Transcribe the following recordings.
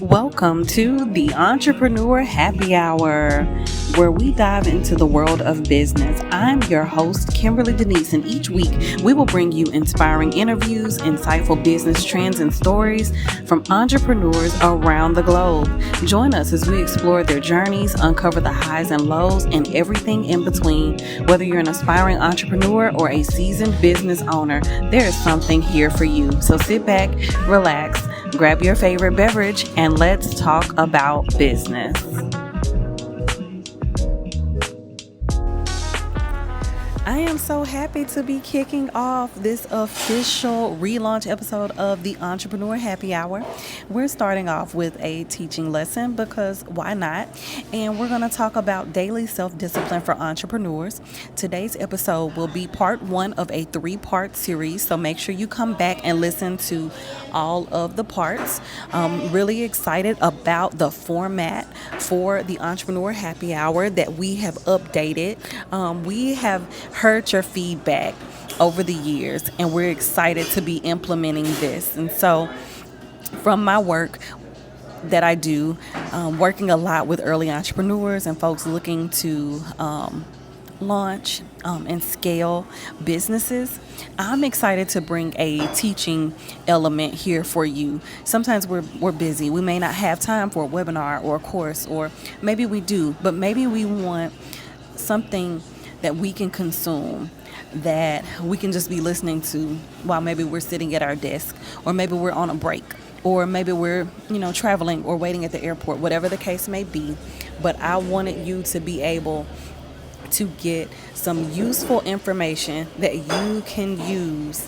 Welcome to the Entrepreneur Happy Hour, where we dive into the world of business. I'm your host, Kimberlee Deneice, and each week we will bring you inspiring interviews, insightful business trends, and stories from entrepreneurs around the globe. Join us as we explore their journeys, uncover the highs and lows, and everything in between. Whether you're an aspiring entrepreneur or a seasoned business owner, there is something here for you. So sit back, relax, grab your favorite beverage, and let's talk about business. I am so happy to be kicking off this official relaunch episode of the Entrepreneur Happy Hour. We're starting off with a teaching lesson because why not? And we're going to talk about daily self-discipline for entrepreneurs. Today's episode will be part 1 of a 3-part series, so make sure you come back and listen to all of the parts. Really excited about the format for the Entrepreneur Happy Hour that we have updated. We have heard your feedback over the years, and we're excited to be implementing this. And so from my work that I do, working a lot with early entrepreneurs and folks looking to launch and scale businesses, I'm excited to bring a teaching element here for you. Sometimes we're busy. We may not have time for a webinar or a course, or maybe we do, but maybe we want something that we can consume, that we can just be listening to while maybe we're sitting at our desk, or maybe we're on a break, or maybe we're, traveling or waiting at the airport, whatever the case may be. But I wanted you to be able to get some useful information that you can use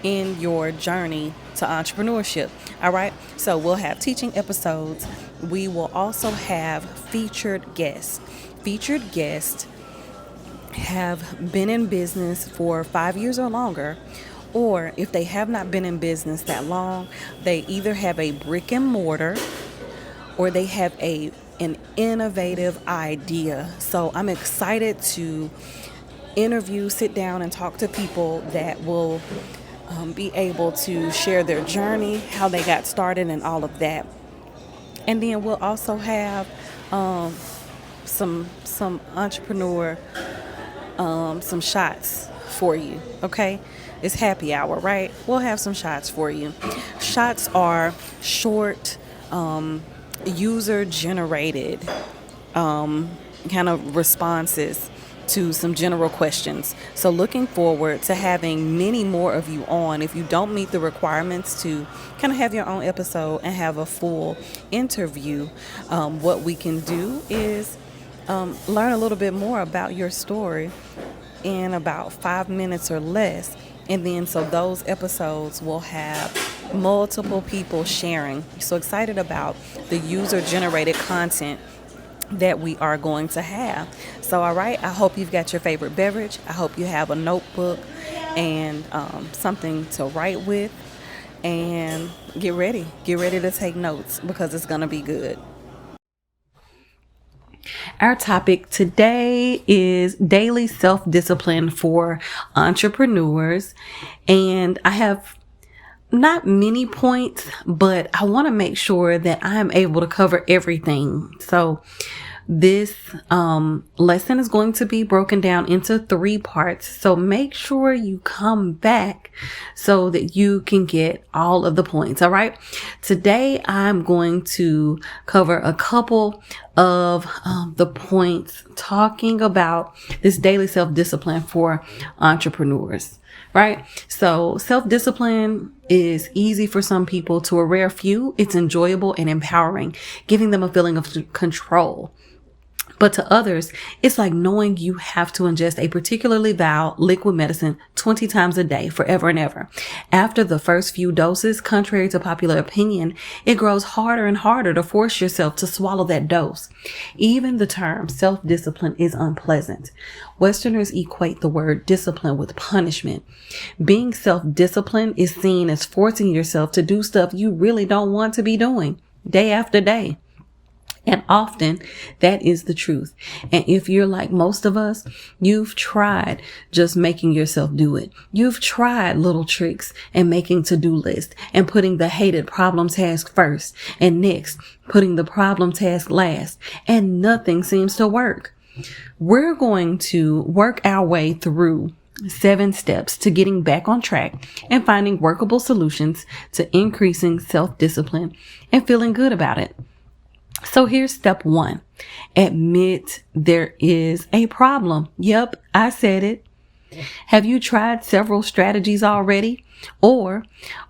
in your journey to entrepreneurship. All right. So we'll have teaching episodes. We will also have featured guests. Featured guests have been in business for 5 years or longer, or if they have not been in business that long, they either have a brick and mortar or they have an innovative idea. So I'm excited to sit down and talk to people that will be able to share their journey, how they got started, and all of that. And then we'll also have some entrepreneur some shots for you. Okay, it's happy hour, right? We'll have some shots for you. Shots are short, user generated kind of responses to some general questions. So looking forward to having many more of you on. If you don't meet the requirements to kind of have your own episode and have a full interview, what we can do is learn a little bit more about your story in about 5 minutes or less. And then so those episodes will have multiple people sharing. So excited about the user generated content that we are going to have. So, all right, I hope you've got your favorite beverage. I hope you have a notebook and something to write with, and get ready to take notes because it's going to be good. Our topic today is daily self-discipline for entrepreneurs. And I have not many points, but I want to make sure that I am able to cover everything. So this lesson is going to be broken down into 3 parts. So make sure you come back so that you can get all of the points. All right. Today, I'm going to cover a couple of the points talking about this daily self-discipline for entrepreneurs. Right? So self-discipline is easy for some people. To a rare few, it's enjoyable and empowering, giving them a feeling of control. But to others, it's like knowing you have to ingest a particularly vile liquid medicine 20 times a day forever and ever. After the first few doses, contrary to popular opinion, it grows harder and harder to force yourself to swallow that dose. Even the term self-discipline is unpleasant. Westerners equate the word discipline with punishment. Being self-disciplined is seen as forcing yourself to do stuff you really don't want to be doing day after day. And often that is the truth. And if you're like most of us, you've tried just making yourself do it. You've tried little tricks and making to-do lists and putting the hated problem task first and next putting the problem task last, and nothing seems to work. We're going to work our way through 7 steps to getting back on track and finding workable solutions to increasing self-discipline and feeling good about it. So here's step 1. Admit there is a problem. Yep, I said it. Have you tried several strategies already? Or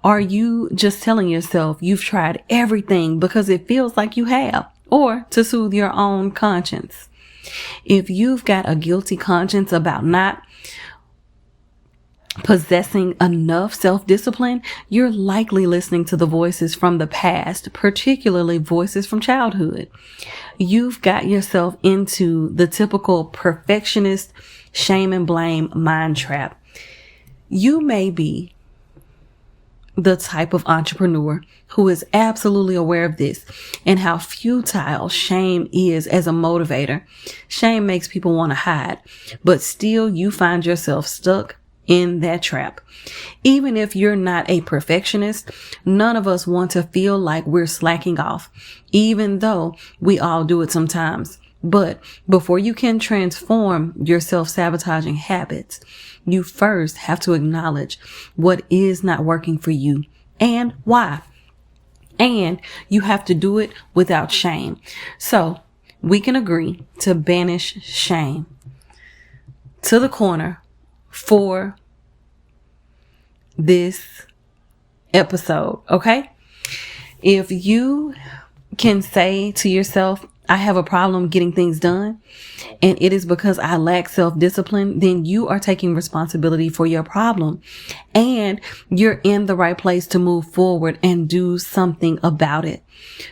are you just telling yourself you've tried everything because it feels like you have, or to soothe your own conscience? If you've got a guilty conscience about not possessing enough self-discipline, you're likely listening to the voices from the past, particularly voices from childhood. You've got yourself into the typical perfectionist shame and blame mind trap. You may be the type of entrepreneur who is absolutely aware of this and how futile shame is as a motivator. Shame makes people want to hide, but still you find yourself stuck in that trap. Even if you're not a perfectionist, none of us want to feel like we're slacking off, even though we all do it sometimes. But before you can transform your self-sabotaging habits, you first have to acknowledge what is not working for you and why. And you have to do it without shame. So we can agree to banish shame to the corner for this episode, okay? If you can say to yourself, I have a problem getting things done, and it is because I lack self-discipline, then you are taking responsibility for your problem, and you're in the right place to move forward and do something about it.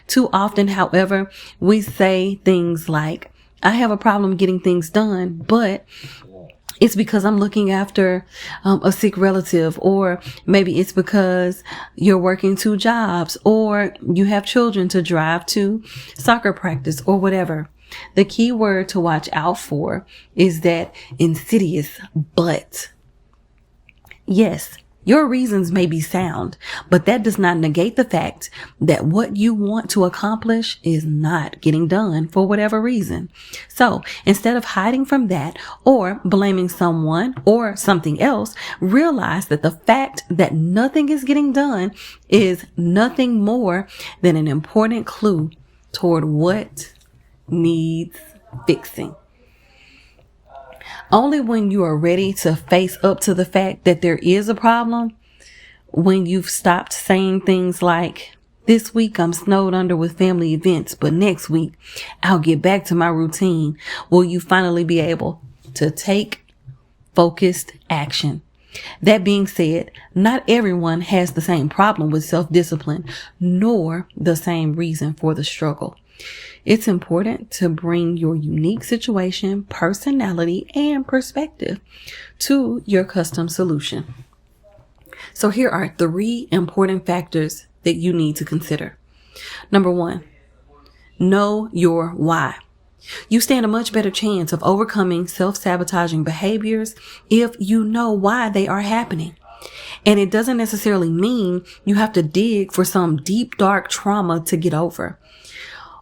Too often, however, we say things like, I have a problem getting things done, but it's because I'm looking after a sick relative, or maybe it's because you're working 2 jobs, or you have children to drive to soccer practice, or whatever. The key word to watch out for is that insidious but. Yes, your reasons may be sound, but that does not negate the fact that what you want to accomplish is not getting done for whatever reason. So instead of hiding from that or blaming someone or something else, realize that the fact that nothing is getting done is nothing more than an important clue toward what needs fixing. Only when you are ready to face up to the fact that there is a problem, when you've stopped saying things like, this week I'm snowed under with family events, but next week I'll get back to my routine, will you finally be able to take focused action. That being said, not everyone has the same problem with self-discipline, nor the same reason for the struggle. It's important to bring your unique situation, personality, and perspective to your custom solution. So here are 3 important factors that you need to consider. Number 1, know your why. You stand a much better chance of overcoming self-sabotaging behaviors if you know why they are happening. And it doesn't necessarily mean you have to dig for some deep, dark trauma to get over.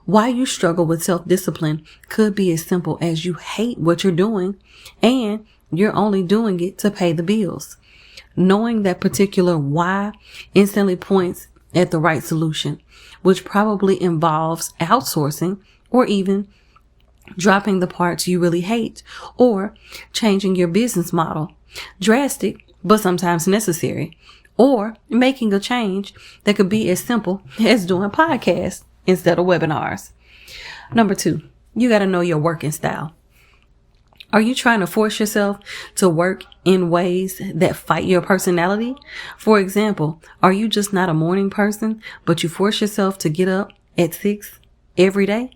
Why you struggle with self-discipline could be as simple as you hate what you're doing and you're only doing it to pay the bills. Knowing that particular why instantly points at the right solution, which probably involves outsourcing or even dropping the parts you really hate or changing your business model. Drastic, but sometimes necessary. Or making a change that could be as simple as doing podcasts instead of webinars. Number 2, you got to know your working style. Are you trying to force yourself to work in ways that fight your personality? For example, are you just not a morning person, but you force yourself to get up at 6 every day?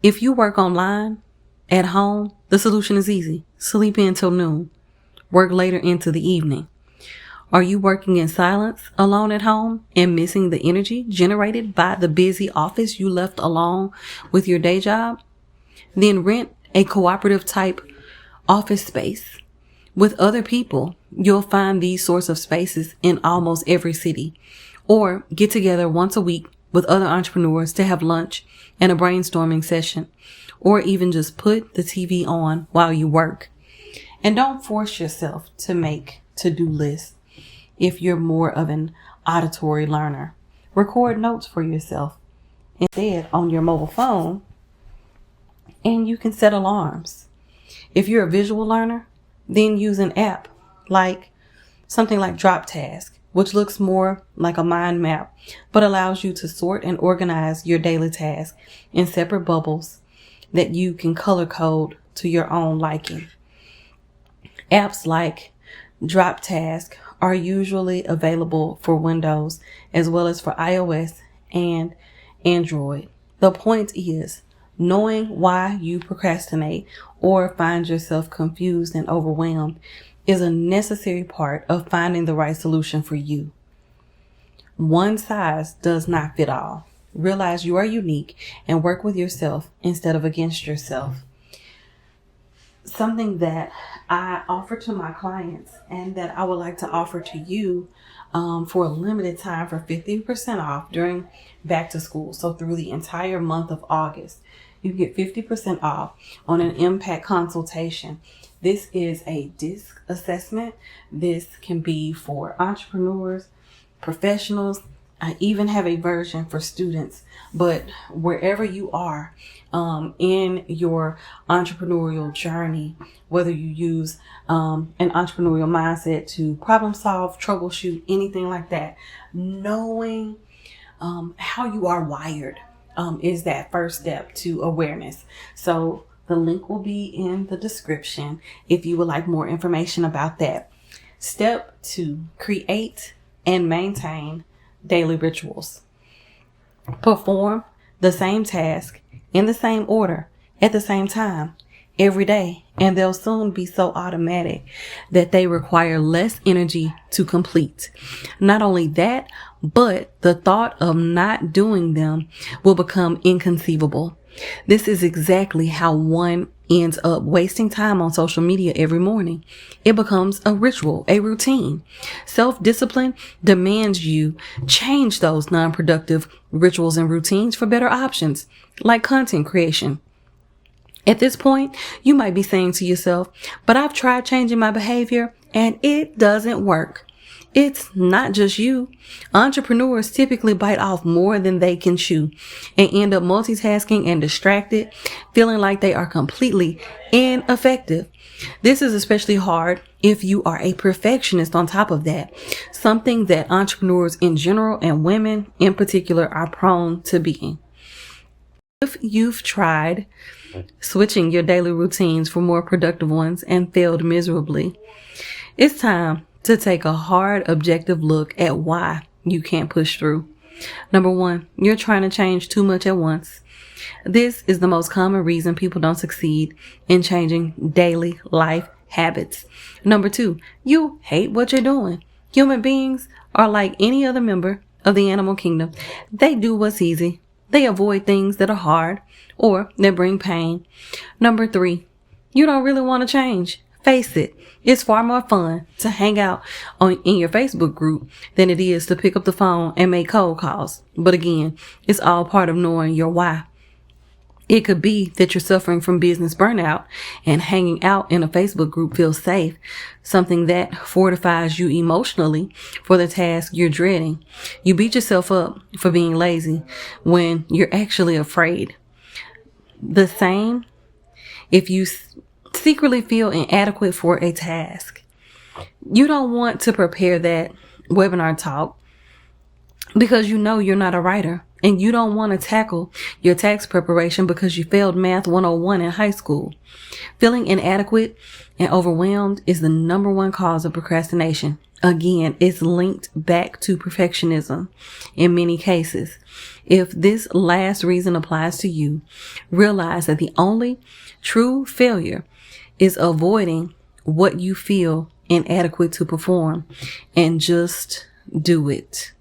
If you work online, at home, the solution is easy. Sleep in till noon. Work later into the evening. Are you working in silence alone at home and missing the energy generated by the busy office you left alone with your day job? Then rent a cooperative type office space with other people. You'll find these sorts of spaces in almost every city. Or get together once a week with other entrepreneurs to have lunch and a brainstorming session. Or even just put the TV on while you work. And don't force yourself to make to-do lists if you're more of an auditory learner. Record notes for yourself instead on your mobile phone, and you can set alarms. If you're a visual learner, then use an app like something like Drop Task, which looks more like a mind map, but allows you to sort and organize your daily tasks in separate bubbles that you can color code to your own liking. Apps like Drop Task are usually available for Windows as well as for iOS and Android. The point is, knowing why you procrastinate or find yourself confused and overwhelmed is a necessary part of finding the right solution for you. One size does not fit all. Realize you are unique and work with yourself instead of against yourself. Something that I offer to my clients and that I would like to offer to you for a limited time for 50% off during back to school. So through the entire month of August, you get 50% off on an impact consultation. This is a DISC assessment. This can be for entrepreneurs, professionals. I even have a version for students, but wherever you are in your entrepreneurial journey, whether you use an entrepreneurial mindset to problem solve, troubleshoot, anything like that, knowing how you are wired is that first step to awareness. So the link will be in the description if you would like more information about that. Step 2, create and maintain daily rituals. Perform the same task in the same order at the same time every day, and they'll soon be so automatic that they require less energy to complete. Not only that, but the thought of not doing them will become inconceivable. This is exactly how one ends up wasting time on social media every morning. It becomes a ritual, a routine. Self-discipline demands you change those non-productive rituals and routines for better options, like content creation. At this point, you might be saying to yourself, but I've tried changing my behavior and it doesn't work. It's not just you. Entrepreneurs typically bite off more than they can chew and end up multitasking and distracted, feeling like they are completely ineffective. This is especially hard if you are a perfectionist on top of that, something that entrepreneurs in general and women in particular are prone to being. If you've tried switching your daily routines for more productive ones and failed miserably, it's time to take a hard, objective look at why you can't push through. Number 1, you're trying to change too much at once. This is the most common reason people don't succeed in changing daily life habits. Number 2, you hate what you're doing. Human beings are like any other member of the animal kingdom. They do what's easy. They avoid things that are hard or that bring pain. Number 3, you don't really want to change. Face it, it's far more fun to hang out in your Facebook group than it is to pick up the phone and make cold calls. But again, it's all part of knowing your why. It could be that you're suffering from business burnout and hanging out in a Facebook group feels safe, something that fortifies you emotionally for the task you're dreading. You beat yourself up for being lazy when you're actually afraid. The same if you secretly feel inadequate for a task. You don't want to prepare that webinar talk because you know you're not a writer, and you don't want to tackle your tax preparation because you failed Math 101 in high school. Feeling inadequate and overwhelmed is the number one cause of procrastination. Again, it's linked back to perfectionism in many cases. If this last reason applies to you, realize that the only true failure is avoiding what you feel inadequate to perform and just do it.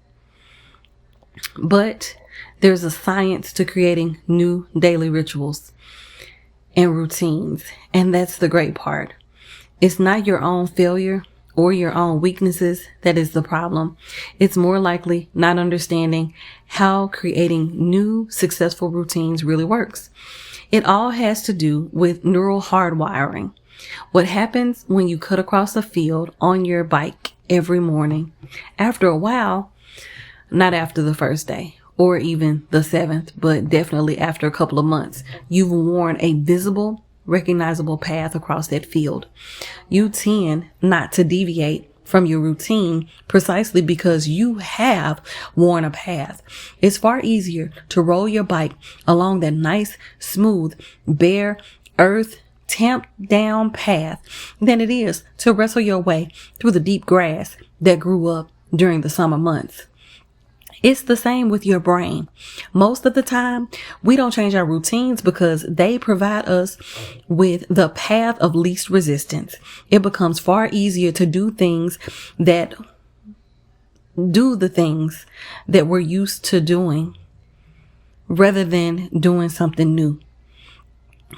But there's a science to creating new daily rituals and routines. And that's the great part. It's not your own failure or your own weaknesses that is the problem. It's more likely not understanding how creating new successful routines really works. It all has to do with neural hardwiring. What happens when you cut across a field on your bike every morning? After a while, not after the first day or even the 7th, but definitely after a couple of months, you've worn a visible, recognizable path across that field. You tend not to deviate from your routine precisely because you have worn a path. It's far easier to roll your bike along that nice, smooth, bare, earth, tamped down path than it is to wrestle your way through the deep grass that grew up during the summer months. It's the same with your brain. Most of the time, we don't change our routines because they provide us with the path of least resistance. It becomes far easier to do the things that we're used to doing rather than doing something new.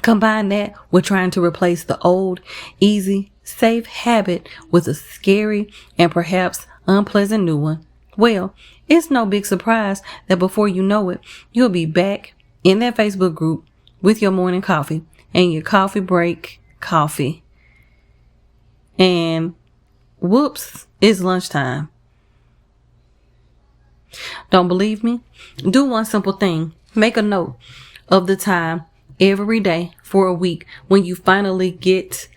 Combine that with trying to replace the old, easy, safe habit with a scary and perhaps unpleasant new one. Well, it's no big surprise that before you know it, you'll be back in that Facebook group with your morning coffee and your coffee break coffee. And whoops, it's lunchtime. Don't believe me? Do one simple thing. Make a note of the time every day for a week when you finally get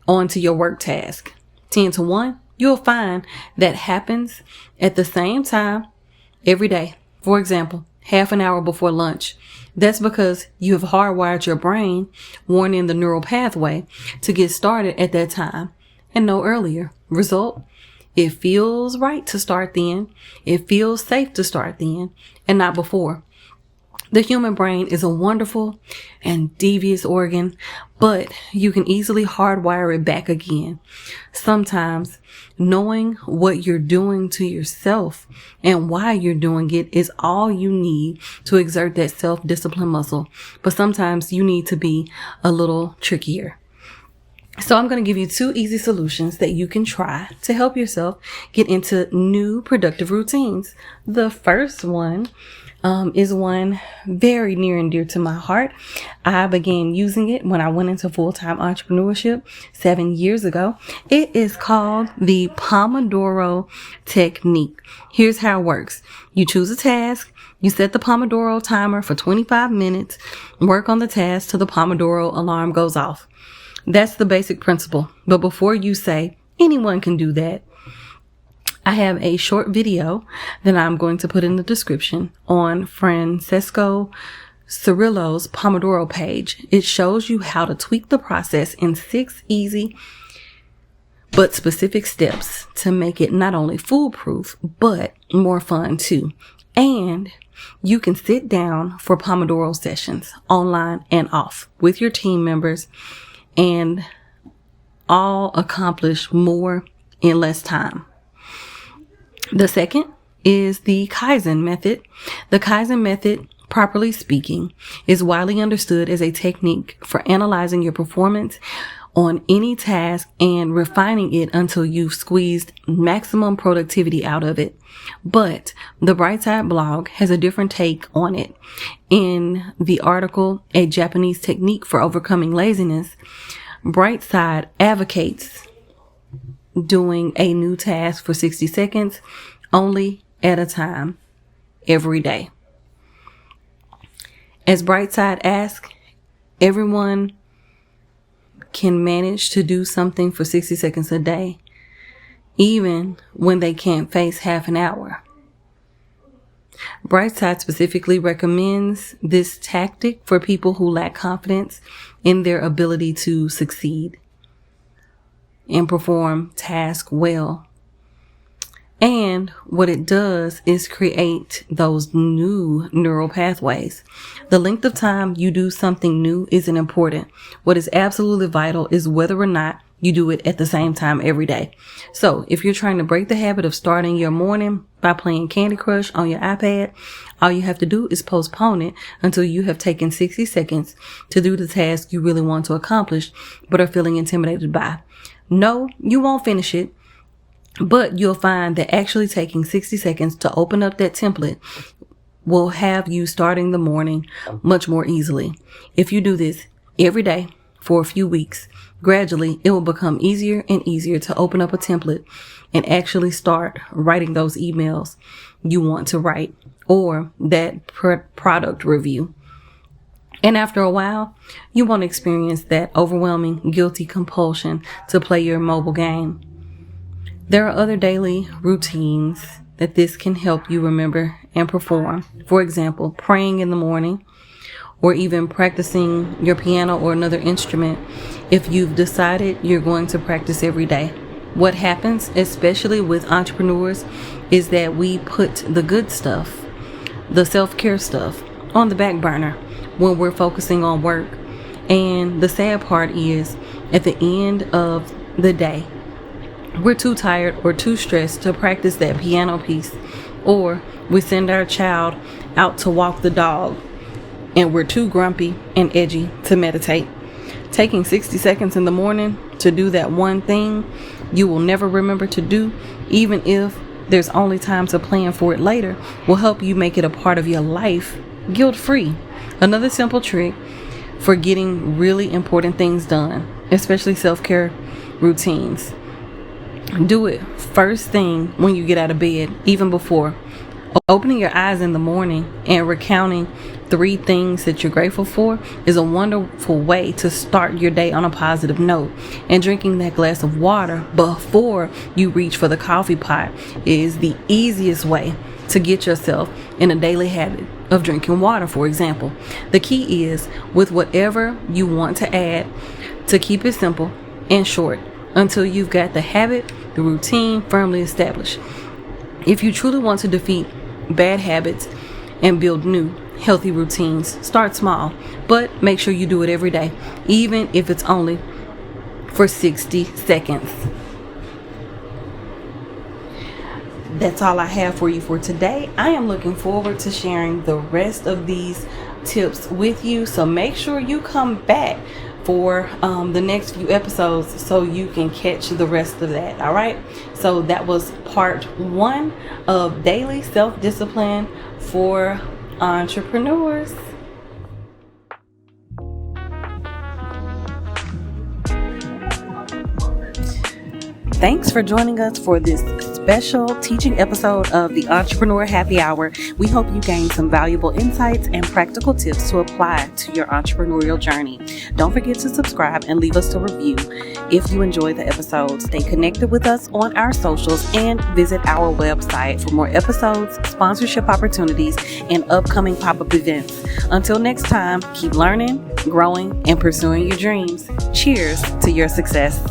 onto your work task. 10 to 1, you'll find that happens at the same time every day. For example, half an hour before lunch. That's because you have hardwired your brain, worn in the neural pathway to get started at that time and no earlier. Result, it feels right to start then. It feels safe to start then and not before. The human brain is a wonderful and devious organ, but you can easily hardwire it back again. Sometimes knowing what you're doing to yourself and why you're doing it is all you need to exert that self-discipline muscle. But sometimes you need to be a little trickier. So I'm going to give you 2 easy solutions that you can try to help yourself get into new productive routines. The first one is one very near and dear to my heart. I began using it when I went into full-time entrepreneurship 7 years ago. It is called the Pomodoro technique. Here's how it works. You choose a task. You set the Pomodoro timer for 25 minutes. Work on the task till the Pomodoro alarm goes off. That's the basic principle. But before you say anyone can do that, I have a short video that I'm going to put in the description on Francesco Cirillo's Pomodoro page. It shows you how to tweak the process in 6 easy but specific steps to make it not only foolproof, but more fun too. And you can sit down for Pomodoro sessions online and off with your team members and all accomplish more in less time. The second is the Kaizen method. The Kaizen method, properly speaking, is widely understood as a technique for analyzing your performance on any task and refining it until you've squeezed maximum productivity out of it. But the Brightside blog has a different take on it. In the article, A Japanese Technique for Overcoming Laziness, Brightside advocates doing a new task for 60 seconds only at a time every day. As Brightside asks, everyone can manage to do something for 60 seconds a day, even when they can't face half an hour. Brightside specifically recommends this tactic for people who lack confidence in their ability to succeed and perform tasks well. And what it does is create those new neural pathways. The length of time you do something new isn't important. What is absolutely vital is whether or not you do it at the same time every day. So if you're trying to break the habit of starting your morning by playing Candy Crush on your iPad, all you have to do is postpone it until you have taken 60 seconds to do the task you really want to accomplish, but are feeling intimidated by. No, you won't finish it, but you'll find that actually taking 60 seconds to open up that template will have you starting the morning much more easily. If you do this every day for a few weeks, gradually it will become easier and easier to open up a template and actually start writing those emails you want to write or that product review. And after a while, you won't experience that overwhelming guilty compulsion to play your mobile game. There are other daily routines that this can help you remember and perform. For example, praying in the morning, or even practicing your piano or another instrument if you've decided you're going to practice every day. What happens, especially with entrepreneurs, is that we put the good stuff, the self-care stuff, on the back burner when we're focusing on work. And the sad part is, at the end of the day, we're too tired or too stressed to practice that piano piece, or we send our child out to walk the dog and we're too grumpy and edgy to meditate. Taking 60 seconds in the morning to do that one thing you will never remember to do, even if there's only time to plan for it later, will help you make it a part of your life guilt-free. Another simple trick for getting really important things done, especially self-care routines. Do it first thing when you get out of bed, even before. Opening your eyes in the morning and recounting 3 things that you're grateful for is a wonderful way to start your day on a positive note. And drinking that glass of water before you reach for the coffee pot is the easiest way to get yourself in a daily habit of drinking water, for example. The key is with whatever you want to add to keep it simple and short until you've got the habit, the routine firmly established. If you truly want to defeat bad habits and build new, healthy routines, start small, but make sure you do it every day, even if it's only for 60 seconds. That's all I have for you for today. I am looking forward to sharing the rest of these tips with you, so make sure you come back for the next few episodes so you can catch the rest of that. All right, so that was part 1 of daily self-discipline for entrepreneurs. Thanks for joining us for this special teaching episode of the Entrepreneur Happy Hour. We hope you gained some valuable insights and practical tips to apply to your entrepreneurial journey. Don't forget to subscribe and leave us a review if you enjoyed the episode. Stay connected with us on our socials and visit our website for more episodes, sponsorship opportunities, and upcoming pop-up events. Until next time, keep learning, growing, and pursuing your dreams. Cheers to your success.